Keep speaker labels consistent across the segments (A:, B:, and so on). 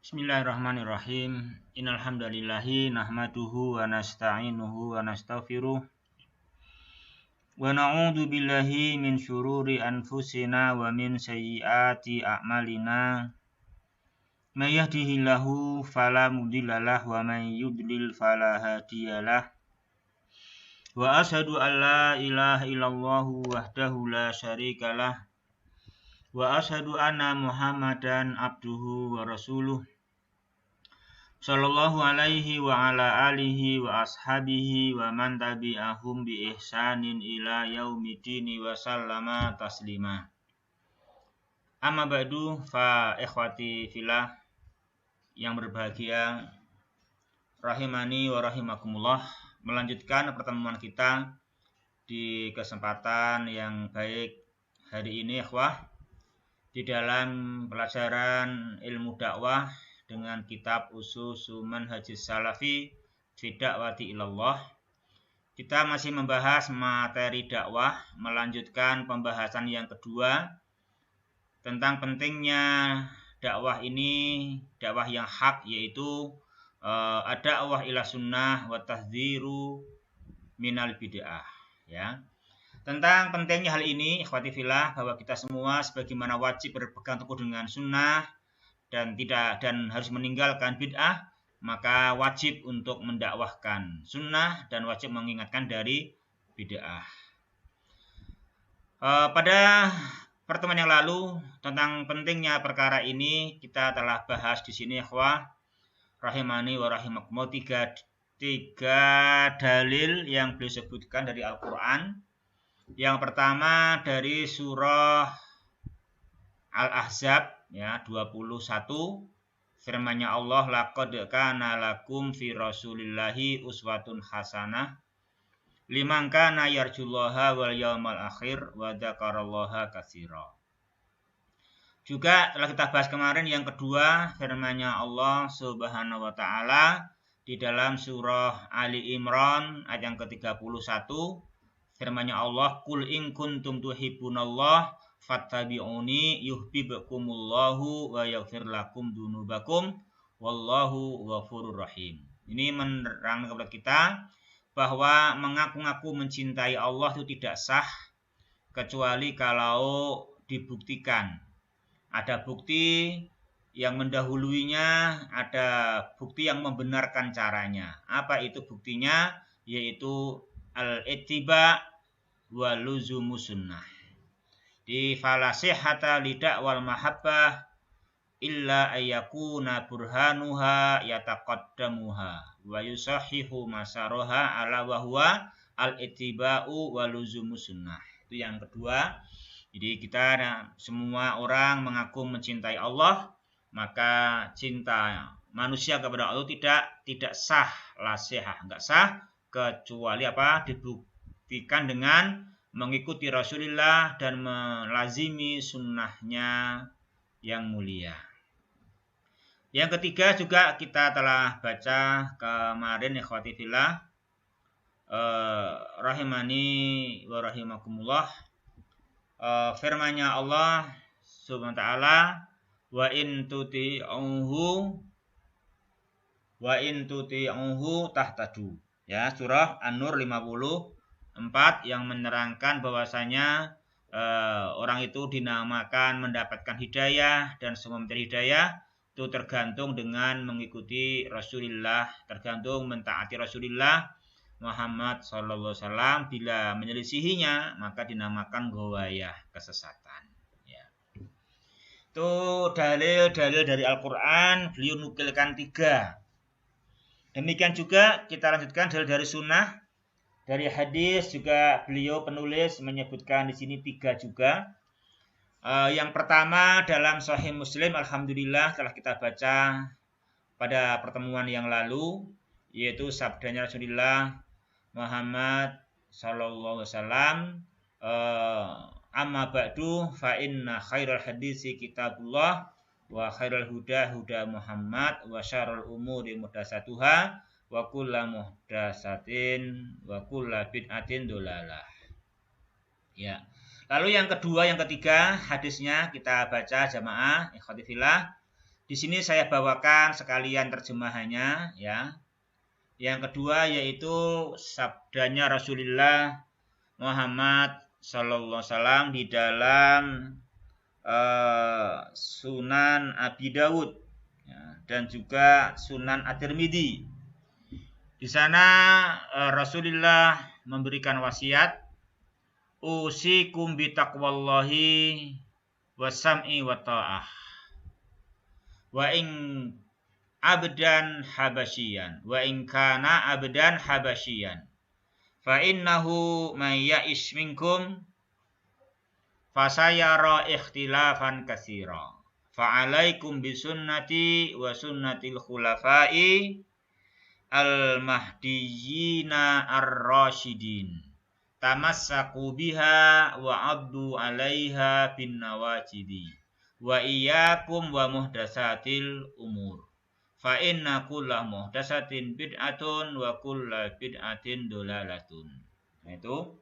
A: Bismillahirrahmanirrahim. Innal hamdalillahi nahmaduhu wa nasta'inuhu wa nastaghfiruh wa na'udzu billahi min syururi anfusina wa min sayyiati a'malina. May yahdihillahu fala mudhillalah wa may yudlil fala hadiyalah. Wa asyhadu an la ilaha illallah wahdahu la syarikalah wa asyhadu anna Muhammadan abduhu wa rasuluh. Sallallahu alaihi wa ala alihi wa ashabihi wa man tabi'ahum bi ihsanin ila yaumidini wa sallama taslima. Amma ba'du fa ikhwati fillah yang berbahagia rahimani wa rahimakumullah, melanjutkan pertemuan kita di kesempatan yang baik hari ini ikhwah di dalam pelajaran ilmu dakwah dengan kitab Ushul Manhajis Salafi fi Da'wati Ilallah. Kita masih membahas materi dakwah, melanjutkan pembahasan yang kedua tentang pentingnya dakwah ini, dakwah yang hak, yaitu ad-da'wah ila sunnah wa tahdhiru minal bid'ah, ya. Tentang pentingnya hal ini, ikhwati fillah, bahwa kita semua sebagaimana wajib berpegang teguh dengan sunnah dan harus meninggalkan bid'ah, maka wajib untuk mendakwahkan sunnah dan wajib mengingatkan dari bid'ah. Pada pertemuan yang lalu tentang pentingnya perkara ini kita telah bahas di sini, ikhwah rahimani wa rahimakumullah, tiga dalil yang beliau sebutkan dari Al-Qur'an. Yang pertama dari surah Al-Ahzab, ya, 21, firman-Nya Allah, laqad kana lakum fi rasulillahi uswatun hasanah liman kana yarjullaha wal yaumal akhir wa dzakarallaha katsira. Juga telah kita bahas kemarin yang kedua, firman-Nya Allah Subhanahu wa taala di dalam surah Ali Imran ayat yang ke-31, firman-Nya Allah, qul in kuntum tuhibbunallah fattabi'uni yuhibbukumullahu wa yaghfir lakum dzunubakum wallahu ghafurur rahim. Ini menerangkan kepada kita bahwa mengaku-ngaku mencintai Allah itu tidak sah kecuali kalau dibuktikan. Ada bukti yang mendahuluinya, ada bukti yang membenarkan caranya. Apa itu buktinya? Yaitu al-ittiba wa luzumus sunnah. Di falasihata lidak wal mahabbah illa ayyakuna burhanuha yataqaddamuha wa yusahihu masaroha ala wa huwa al-ittiba'u wa luzumus sunnah. Itu yang kedua. Jadi kita semua orang mengaku mencintai Allah, maka cinta manusia kepada Allah tidak sah, lasihah, enggak sah kecuali apa? Dibuktikan dengan mengikuti Rasulullah dan melazimi sunnahnya yang mulia. Yang ketiga juga kita telah baca kemarin, ikhwati fillah rahimani wa rahimakumullah, firman-Nya Allah Subhanahu wa taala, wa in tuti'uhu tahtadu, ya, surah An-Nur 54 yang menerangkan bahwasanya orang itu dinamakan mendapatkan hidayah, dan semua mencari hidayah itu tergantung dengan mengikuti Rasulullah, tergantung mentaati Rasulullah Muhammad sallallahu alaihi wasallam. Bila menyelisihinya maka dinamakan ghawayah, kesesatan, ya. Itu dalil-dalil dari Al-Qur'an, beliau nukilkan 3. Demikian juga kita lanjutkan dalil dari sunnah. Dari hadis juga beliau penulis menyebutkan di sini 3 juga. Yang pertama dalam Sahih Muslim, alhamdulillah telah kita baca pada pertemuan yang lalu, yaitu sabdanya Rasulullah Muhammad sallallahu alaihi wasallam, amma ba'du fa inna khairal hadisi kitabullah wa khairal huda huda Muhammad wa syarrul umuri muhdatsatuha wa kullu muhdatsatin wa kullu bid'atin dhalalah. Ya. Lalu yang kedua, yang ketiga hadisnya kita baca jamaah ikhwati fillah. Di sini saya bawakan sekalian terjemahannya ya. Yang kedua yaitu sabdanya Rasulullah Muhammad sallallahu alaihi wasallam di dalam Sunan Abi Dawud ya, dan juga Sunan At-Tirmidzi. Di sana Rasulullah memberikan wasiat, usikum bitaqwallahi wasam'i wa ta'ah wa in abdan habasyian wa in kana abdan habasyian fa innahu may ya'ish minkum fasayara ikhtilafan katsira fa alaikum bisunnati wa sunnatil khulafa'i al-mahdiyyina ar-rasyidin tamassaku biha wa abdu 'alaiha bin nawajidi wa iyyakum wa muhdatsatil umur fa inna kulla muhdatsatin bid'atun wa kulla bid'atin dolalatun. Nah itu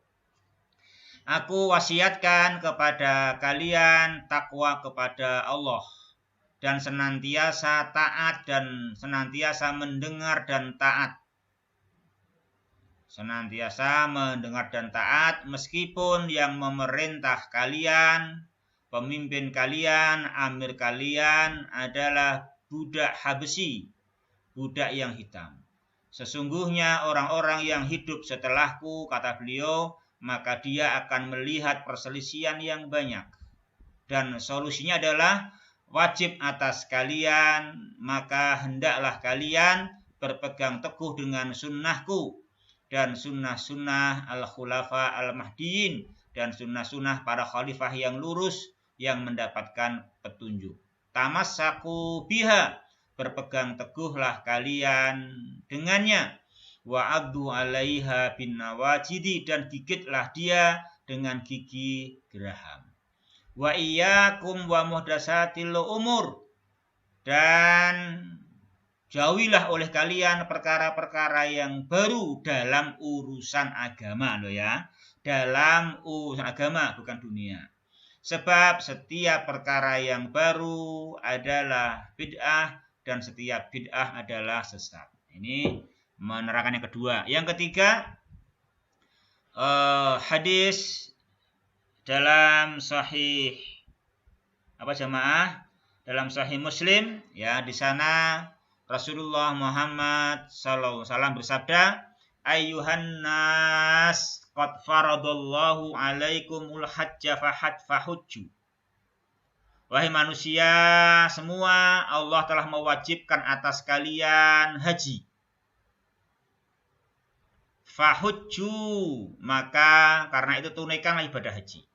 A: aku wasiatkan kepada kalian takwa kepada Allah dan senantiasa taat dan senantiasa mendengar dan taat. Senantiasa mendengar dan taat meskipun yang memerintah kalian, pemimpin kalian, amir kalian adalah budak Habsyi, budak yang hitam. Sesungguhnya orang-orang yang hidup setelahku, kata beliau, maka dia akan melihat perselisihan yang banyak. Dan solusinya adalah wajib atas kalian, maka hendaklah kalian berpegang teguh dengan sunnahku dan sunnah-sunnah al-khulafa al-mahdiyin dan sunnah-sunnah para khalifah yang lurus yang mendapatkan petunjuk. Tamassaku biha, berpegang teguhlah kalian dengannya. Wa abdu 'alaiha bin nawajidi, dan gigitlah dia dengan gigi geraham. Wa iyyakum wa muhdatsatil umur, dan jauhilah oleh kalian perkara-perkara yang baru dalam urusan agama loh ya. Dalam urusan agama, bukan dunia. Sebab setiap perkara yang baru adalah bid'ah dan setiap bid'ah adalah sesat. Ini menerangkan yang kedua. Yang ketiga, hadis dalam sahih jamaah? Dalam sahih Muslim ya, di sana Rasulullah Muhammad sallallahu alaihi wasallam bersabda, ayyuhan nas qad faradallahu alaikumul hajja fahujju. Wahai manusia semua, Allah telah mewajibkan atas kalian haji. Fahujju, maka karena itu tunaikanlah ibadah haji.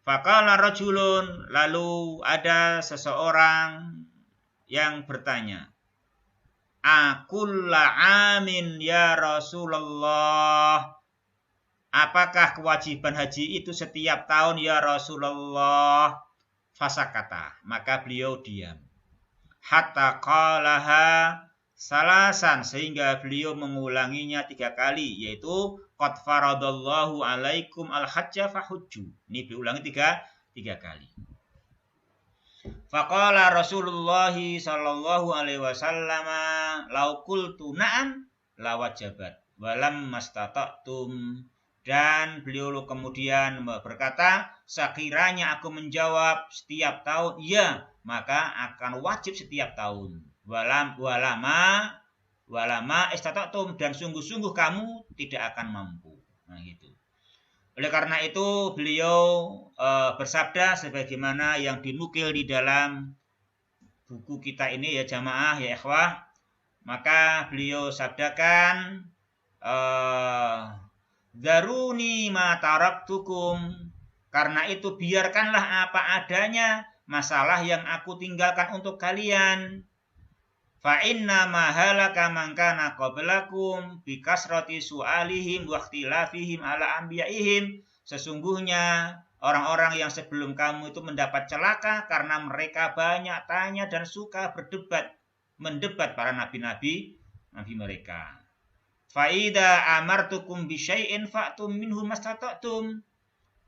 A: Faqala rajulun, lalu ada seseorang yang bertanya, akulla amin ya Rasulullah, apakah kewajiban haji itu setiap tahun ya Rasulullah? Fasakata, maka beliau diam. Hatta qalaha salasan, sehingga beliau mengulanginya 3 kali, yaitu qad faradallahu alaikum al-hajja fahujju. Ini diulangi 3 kali. Faqala Rasulullah sallallahu alaihi wasallam, lau qultu na'am la wajabat walam mastata'tum. Dan beliau kemudian berkata, sekiranya aku menjawab setiap tahun ya, maka akan wajib setiap tahun. Walama istata'tum, dan sungguh-sungguh kamu tidak akan mampu. Nah gitu. Oleh karena itu beliau bersabda sebagaimana yang dinukil di dalam buku kita ini ya jamaah ya ikhwah. Maka beliau sabdakan, Daruni ma taraktukum, karena itu biarkanlah apa adanya masalah yang aku tinggalkan untuk kalian. Fa inna ma halaka man kana qablakum bi kasrati su'alihim wa ikhtilafihim ala anbiya'ihim. Sesungguhnya orang-orang yang sebelum kamu itu mendapat celaka karena mereka banyak tanya dan suka mendebat para nabi mereka. Faida amartukum bisyai'in fa'tum minhu mastata'tum.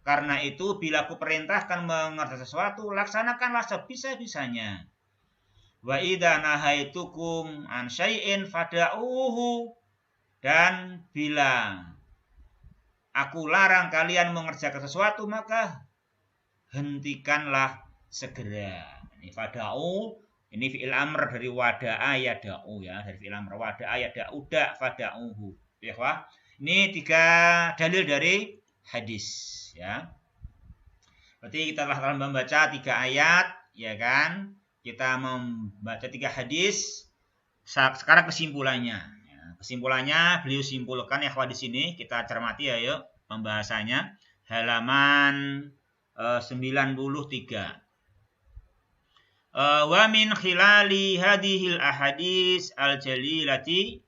A: Karena itu bila aku perintahkan mengerjakan sesuatu, laksanakanlah sebisa-bisanya. Wa idza nahaitukum an syai'in fada'uhu, dan bila aku larang kalian mengerjakan sesuatu maka hentikanlah segera. Ini fada'u, ini fi'il amr dari wada'a yada'u ya, dari fi'il amr wada'a yada'u da fada'uhu. Ya, wah. Ini 3 dalil dari hadis ya. Berarti kita telah membaca 3 ayat ya kan. Kita membaca 3 hadis. Sekarang kesimpulannya. Ya, kesimpulannya beliau simpulkan ya di sini, kita cermati ya yuk pembahasannya. Halaman 93. Wa min khilali hadhil ahadis al-jalilati,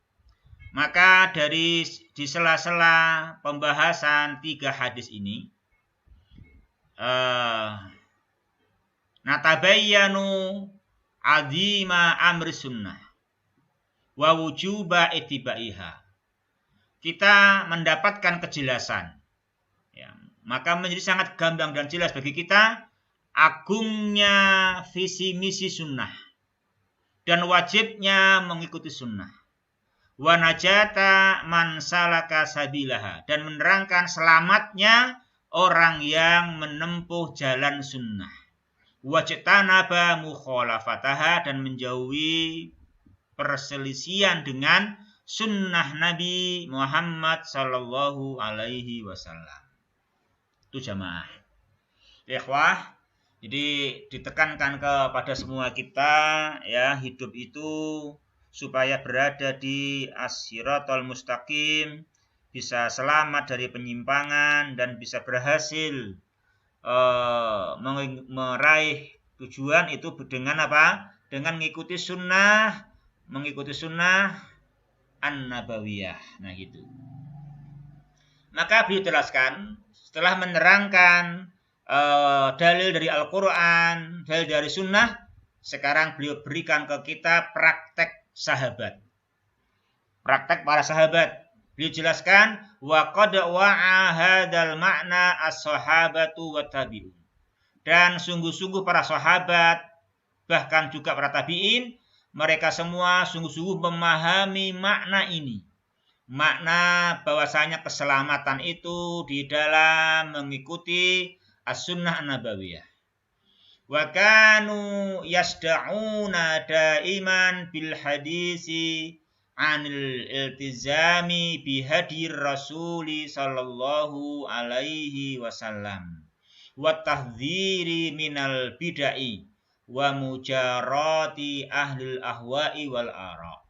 A: maka di sela-sela pembahasan 3 hadis ini natabayyanu azima amri sunnah wa wujuba ittibaiha. Kita mendapatkan kejelasan. Ya, maka menjadi sangat gamblang dan jelas bagi kita agungnya visi misi sunnah dan wajibnya mengikuti sunnah. Wa najata man salaka sabilaha, dan menerangkan selamatnya orang yang menempuh jalan sunnah. Wajtanaba mukhalafataha, dan menjauhi perselisihan dengan sunnah Nabi Muhammad sallallahu alaihi wasallam. Itu jamaah. Ikhwah, jadi ditekankan kepada semua kita ya, hidup itu supaya berada di as-siratal mustaqim, bisa selamat dari penyimpangan dan bisa berhasil meraih tujuan itu dengan apa? Dengan mengikuti sunnah an-nabawiyah. Nah gitu. Maka beliau jelaskan setelah menerangkan dalil dari Al-Quran, dalil dari sunnah, sekarang beliau berikan ke kita praktek sahabat. Praktek para sahabat. Beliau jelaskan wa qad wa'a hadzal ma'na as-sahabatu wa tabi'un. Dan sungguh-sungguh para sahabat, bahkan juga para tabi'in, mereka semua sungguh-sungguh memahami makna ini. Makna bahwasanya keselamatan itu di dalam mengikuti as-sunnah an-nabawiyah. Wa kanu yasda'una daiman bil hadisi anil iltizami bihadir rasuli sallallahu alaihi wasallam wa tahdhiri minal bid'ai wa mujarati ahlil ahwa'i wal ara.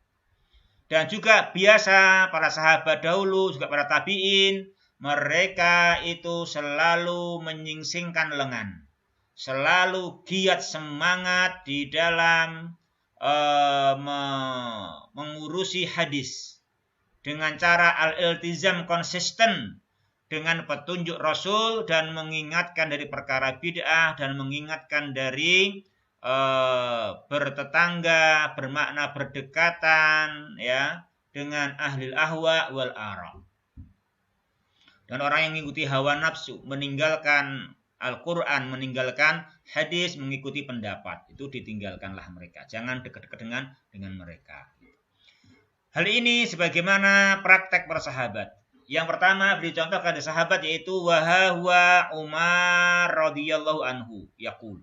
A: Dan juga biasa para sahabat dahulu, juga para tabi'in, mereka itu selalu menyingsingkan lengan, selalu giat semangat di dalam mengurusi hadis dengan cara al-iltizam, konsisten dengan petunjuk Rasul dan mengingatkan dari perkara bid'ah dan mengingatkan dari bertetangga, bermakna berdekatan ya dengan ahlil ahwa wal ara. Dan orang yang mengikuti hawa nafsu, meninggalkan Al-Quran, meninggalkan hadis, mengikuti pendapat, itu ditinggalkanlah mereka. Jangan dekat-dekat dengan mereka. Hal ini sebagaimana praktek para sahabat. Yang pertama beri contoh kepada sahabat, yaitu wahwa Umar radhiyallahu anhu yaqul.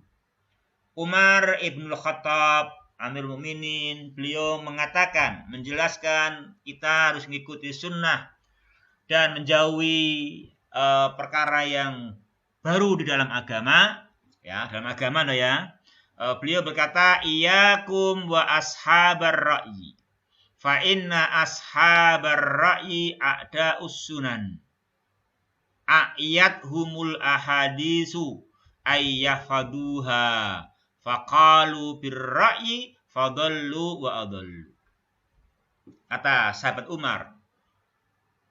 A: Umar ibn Khattab Amirul Mukminin, beliau mengatakan, menjelaskan kita harus mengikuti sunnah dan menjauhi perkara yang baru di dalam agama, ya, dalam agama ya. Beliau berkata, iyyakum wa ashabar ra'yi. Fa inna ashabar ra'yi a'da'us sunan. A'yathumul ahadisu ayyafaduha. Faqalu birra'yi fadallu wa adallu. Kata sahabat Umar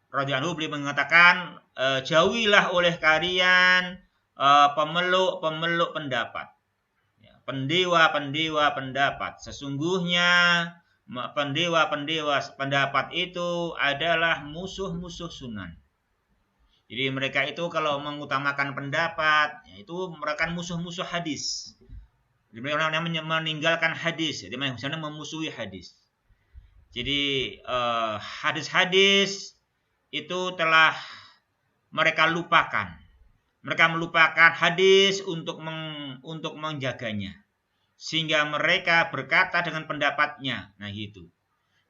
A: radhiyallahu anhu, beliau mengatakan, jauhilah oleh kalian pemeluk-pemeluk pendapat, ya, pendewa-pendewa pendapat. Sesungguhnya pendewa-pendewa pendapat itu adalah musuh-musuh sunan. Jadi mereka itu kalau mengutamakan pendapat, ya, itu merupakan musuh-musuh hadis. Jadi orang yang meninggalkan hadis, jadi misalnya memusuhi hadis. Jadi hadis-hadis itu telah mereka lupakan. Mereka melupakan hadis untuk menjaganya. Sehingga mereka berkata dengan pendapatnya. Nah gitu.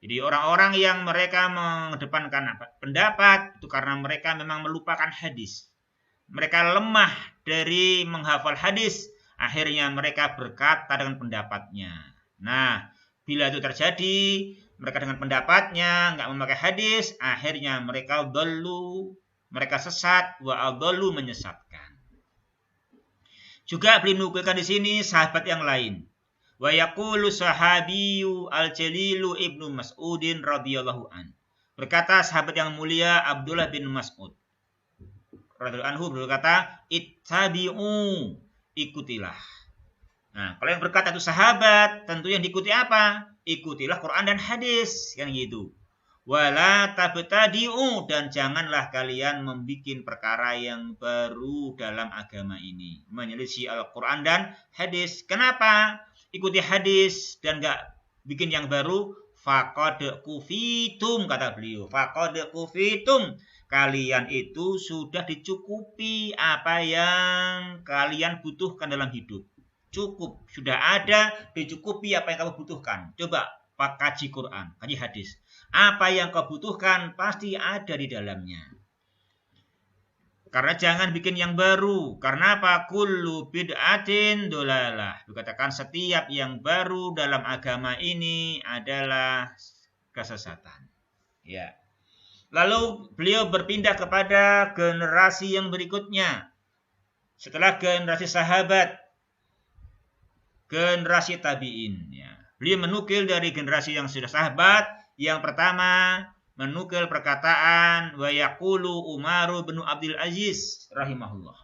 A: Jadi orang-orang yang mereka mengedepankan pendapat itu karena mereka memang melupakan hadis. Mereka lemah dari menghafal hadis, akhirnya mereka berkata dengan pendapatnya. Nah, bila itu terjadi, mereka dengan pendapatnya nggak memakai hadis, akhirnya mereka dhallu, mereka sesat, wa adhallu menyesatkan. Juga beliau menukilkan di sini sahabat yang lain. Wa yaqulu sahabiyyu al-jalilu Ibnu Mas'udin radhiyallahu an. Berkata sahabat yang mulia Abdullah bin Mas'ud radhiyallahu anhu berkata, "Ittabi'u, ikutilah." Nah, kalau yang berkata itu sahabat, tentu yang diikuti apa? Ikutilah Quran dan hadis, kan gitu. Wala tabtadi'u, dan janganlah kalian membuat perkara yang baru dalam agama ini, menyelisih Al-Quran dan hadis. Kenapa? Ikuti hadis dan enggak bikin yang baru. Faqad kufitum, kata beliau. Faqad kufitum, kalian itu sudah dicukupi apa yang kalian butuhkan dalam hidup. Cukup, sudah ada, dicukupi apa yang kamu butuhkan. Coba kaji Quran, kaji hadis. Apa yang kau butuhkan pasti ada di dalamnya. Karena jangan bikin yang baru. Karena apa? Kullu bid'atin dolalah. Dikatakan setiap yang baru dalam agama ini adalah kesesatan. Ya. Lalu beliau berpindah kepada generasi yang berikutnya. Setelah generasi sahabat, generasi tabi'in. Ya. Beliau menukil dari generasi yang sudah sahabat. Yang pertama, menukil perkataan wa yaqulu Umar bin Abdul Aziz rahimahullah.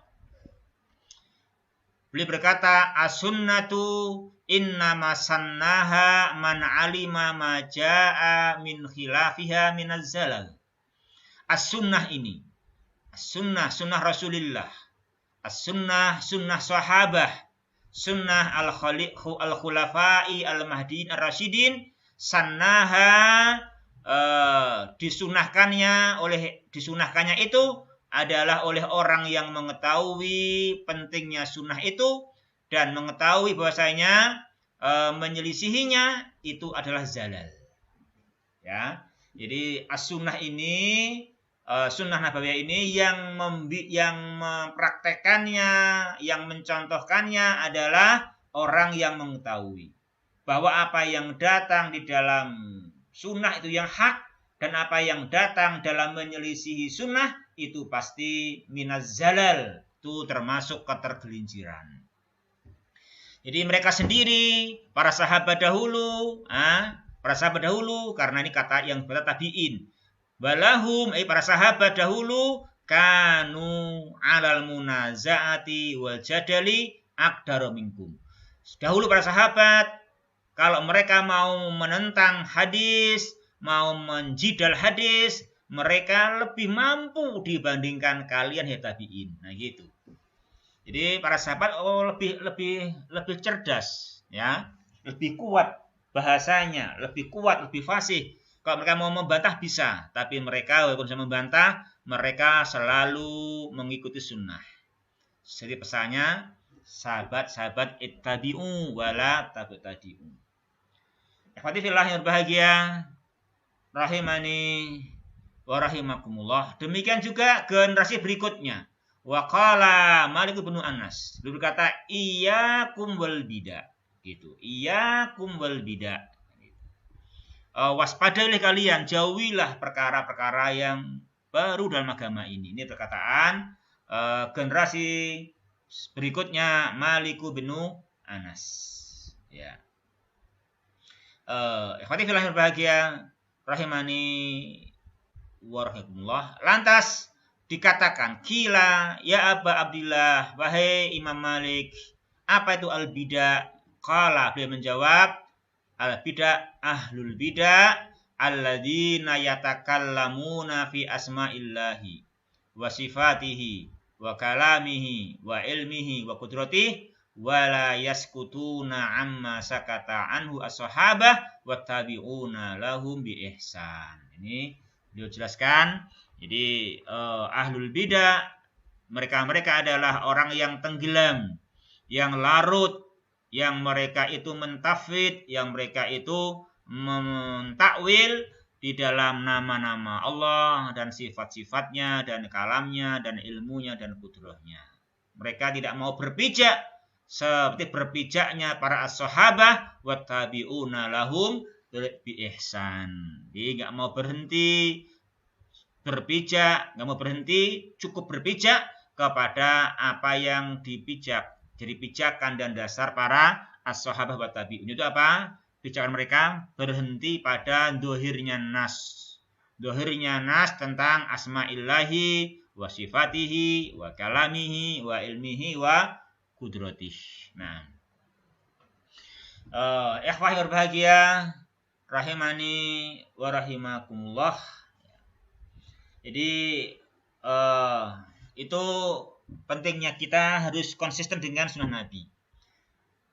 A: Beliau berkata, as-sunnatu innama sannaha man alima ma jaa min khilafiha min az-zalal. As-sunnah ini, as-sunnah, sunnah Rasulullah, as-sunnah, sunnah sahabah, sunnah al-khulafai al-mahdiin ar-rasyidin, sannaha, disunahkannya itu adalah oleh orang yang mengetahui pentingnya sunnah itu dan mengetahui bahwasanya menyelisihinya itu adalah zalal. Ya, jadi as-sunnah ini, sunnah nabawiyah ini yang mempraktekannya, yang mencontohkannya adalah orang yang mengetahui bahwa apa yang datang di dalam sunnah itu yang hak, dan apa yang datang dalam menyelisihi sunnah itu pasti minaz zalal, itu termasuk ketergelinciran. Jadi mereka sendiri, para sahabat dahulu, karena ini kata yang tabi'in, balahum, para sahabat dahulu, kanu alal munazaati wal jadali aqdaru minkum. Dahulu para sahabat, kalau mereka mau menentang hadis, mau menjidal hadis, mereka lebih mampu dibandingkan kalian ya tabi'in. Nah gitu. Jadi para sahabat lebih cerdas, ya, lebih kuat bahasanya, lebih kuat, lebih fasih. Kalau mereka mau membantah bisa, tapi mereka walaupun bisa membantah, mereka selalu mengikuti sunnah. Jadi pesannya, sahabat-sahabat ittabi'u wala tabtadi'u. Ikhwati fillah yang berbahagia, rahimani wa rahimakumullah. Demikian juga generasi berikutnya. Wa qala Malik bin Anas. Dia berkata, iyyakum wal bidah. Gitu. Iyyakum wal bidah. Waspadailah kalian, jauhilah perkara-perkara yang baru dalam agama ini. Ini perkataan generasi berikutnya Malik bin Anas. Ya. Ikhwati fillah yang berbahagia, rahimani wa rahimakumullah. Lantas dikatakan, kila ya Aba Abdillah, wahai Imam Malik, apa itu al-bidah? Qala, beliau menjawab, al-bidah ahlul bidah alladzina yatakallamuna fi asma'illahi wa sifatihi wa kalamihi wa ilmihi wa qudratihi wala yaskutuna amma sakata anhu as-sahabah wattabi'una lahum bi ihsan. Ini beliau jelaskan. Jadi ahlul bidah mereka adalah orang yang tenggelam, yang larut, yang mereka itu mentafwid, yang mereka itu mentakwil di dalam nama-nama Allah dan sifat-sifatnya dan kalamnya dan ilmunya dan kudrahnya. Mereka tidak mau berpijak seperti berpijaknya para as-sahabah wattabi'una lahum bi ihsan. Jadi enggak mau berhenti berpijak, enggak mau berhenti, cukup berpijak kepada apa yang dipijak. Jadi pijakan dan dasar para as-sahabah wa tabi'un itu apa? Pijakan mereka berhenti pada dohirnya nas. Dohirnya nas tentang asma'illahi wa sifatihi wa kalamihi wa ilmihi wa kudratih. Nah, ikhwah yang berbahagia, rahimani wa rahimakumullah. Jadi itu pentingnya kita harus konsisten dengan sunnah Nabi.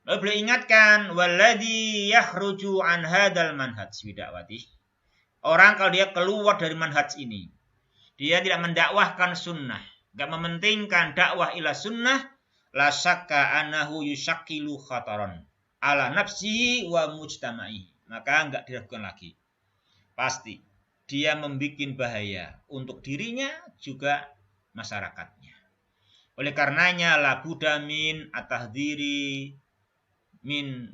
A: Lalu beliau ingatkan, walladzi yakhruju an hadzal manhaj bidakwati. Orang kalau dia keluar dari manhaj ini, dia tidak mendakwahkan sunnah, enggak mementingkan dakwah ila sunnah, la syakka annahu yushakkilu khataran ala nafsihi wa mujtama'ihi. Maka enggak diragukan lagi. Pasti dia membuat bahaya untuk dirinya juga masyarakatnya. Oleh karenanya la budda min at-tahdhiri min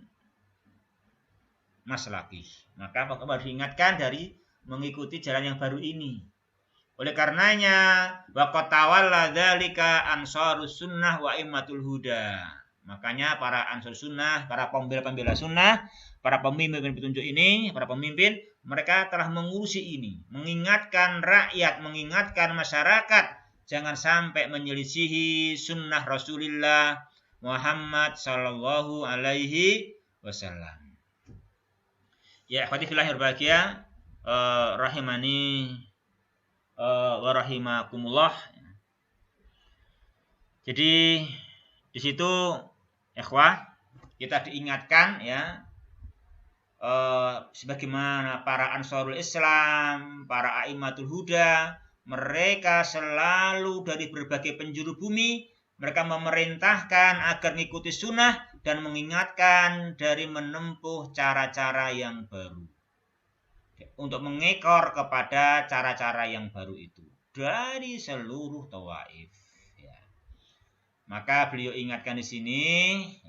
A: maslaki. Maka harus diingatkan dari mengikuti jalan yang baru ini. Oleh karenanya waqad tawalla dzalika ansarus sunnah wa immatul huda. Makanya para ansar sunnah, para pembela-pembela sunnah, para pemimpin petunjuk ini, para pemimpin, mereka telah mengurusi ini, mengingatkan rakyat, mengingatkan masyarakat jangan sampai menyelisihi sunnah Rasulullah Muhammad sallallahu alaihi wasallam. Ya, ikhwati fillah yang berbahagia, rahimani wa rahimakumullah. Jadi di situ ikhwah kita diingatkan ya, sebagaimana para ansarul Islam, para a'immatul huda, mereka selalu dari berbagai penjuru bumi mereka memerintahkan agar mengikuti sunnah dan mengingatkan dari menempuh cara-cara yang baru. Untuk mengekor kepada cara-cara yang baru itu dari seluruh tawaif. Ya. Maka beliau ingatkan di sini,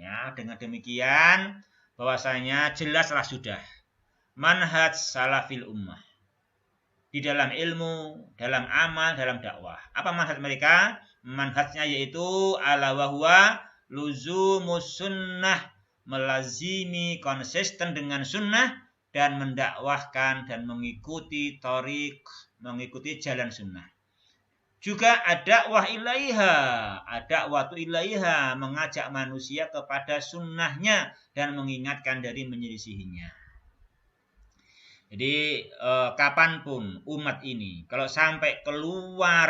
A: ya, dengan demikian bahwasanya jelaslah sudah manhaj salafil ummah di dalam ilmu, dalam amal, dalam dakwah. Apa manhaj mereka? Manhajnya yaitu ala wa huwa luzumus sunnah, melazimi konsisten dengan sunnah dan mendakwahkan dan mengikuti thariq, mengikuti jalan sunnah. Juga ad-da'wah ilaiha, ad-da'watu ilaiha, mengajak manusia kepada sunnahnya dan mengingatkan dari menyelisihinya. Jadi kapanpun umat ini kalau sampai keluar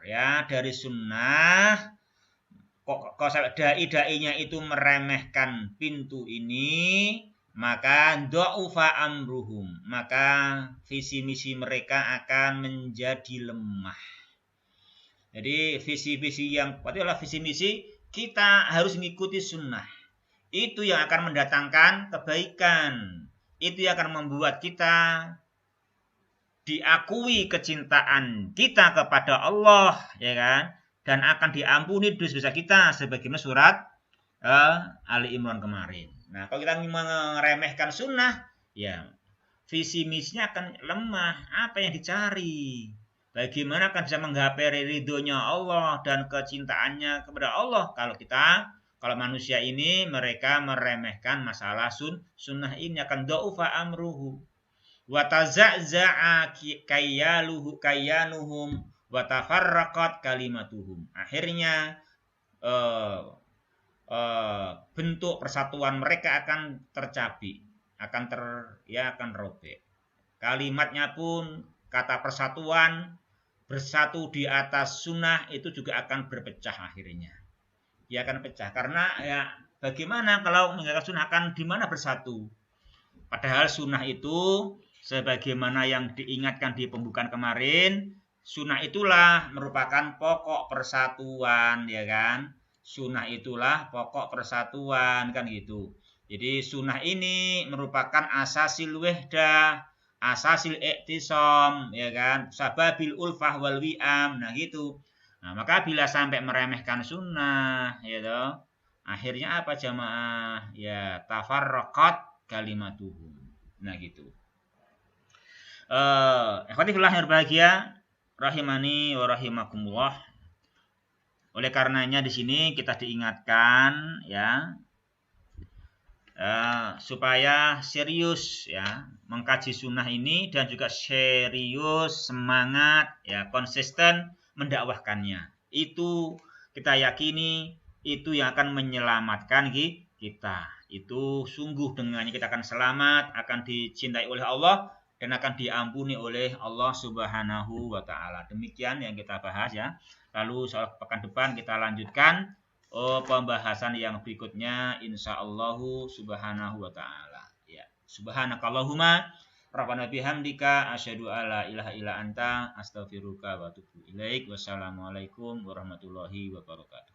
A: ya dari sunnah, kok sampai dai-dainya itu meremehkan pintu ini, maka dha'ufa amruhum, maka visi misi mereka akan menjadi lemah. Jadi visi-visi yang adalah visi misi kita harus mengikuti sunnah. Itu yang akan mendatangkan kebaikan. Itu yang akan membuat kita diakui kecintaan kita kepada Allah, ya kan? Dan akan diampuni dosa-dosa kita sebagaimana surat Ali Imran kemarin. Nah, kalau kita meremehkan sunnah, ya visi misinya akan lemah. Apa yang dicari? Bagaimana akan bisa menggapai ridhonya Allah dan kecintaannya kepada Allah kalau manusia ini mereka meremehkan masalah sunnah ini, akan dha'ufa amruhu wa taza'za'a kayanuhum wa tafarraqat kalimatuhum. Akhirnya bentuk persatuan mereka akan tercabik, akan robek. Kalimatnya pun, kata persatuan, bersatu di atas sunnah itu juga akan berpecah akhirnya. Dia akan pecah karena ya bagaimana kalau meninggalkan sunnah akan di mana bersatu? Padahal sunnah itu sebagaimana yang diingatkan di pembukaan kemarin, sunnah itulah merupakan pokok persatuan, ya kan? Sunnah itulah pokok persatuan, kan gitu. Jadi sunnah ini merupakan asasil wahdah, asasil iktisam, ya kan? Sababil ulfah wal wi'am. Nah, gitu. Nah, maka bila sampai meremehkan sunnah, ya toh, akhirnya apa jamaah? Ya, tafarraqat kalimatuhum. Nah, gitu. Ikhwati fillah yang berbahagia, rahimani wa rahimakumullah. Oleh karenanya di sini kita diingatkan ya, supaya serius ya mengkaji sunnah ini dan juga serius semangat ya konsisten mendakwahkannya. Itu kita yakini itu yang akan menyelamatkan kita. Itu sungguh dengannya kita akan selamat, akan dicintai oleh Allah dan akan diampuni oleh Allah Subhanahu wa taala. Demikian yang kita bahas ya. Lalu soal pekan depan kita lanjutkan pembahasan yang berikutnya insyaallahu subhanahu wa ta'ala. Ya. Subhanakallahumma rabbana bihamdika asyhadu alla ilaha illa anta astaghfiruka wa atubu ilaik. Wassalamualaikum warahmatullahi wabarakatuh.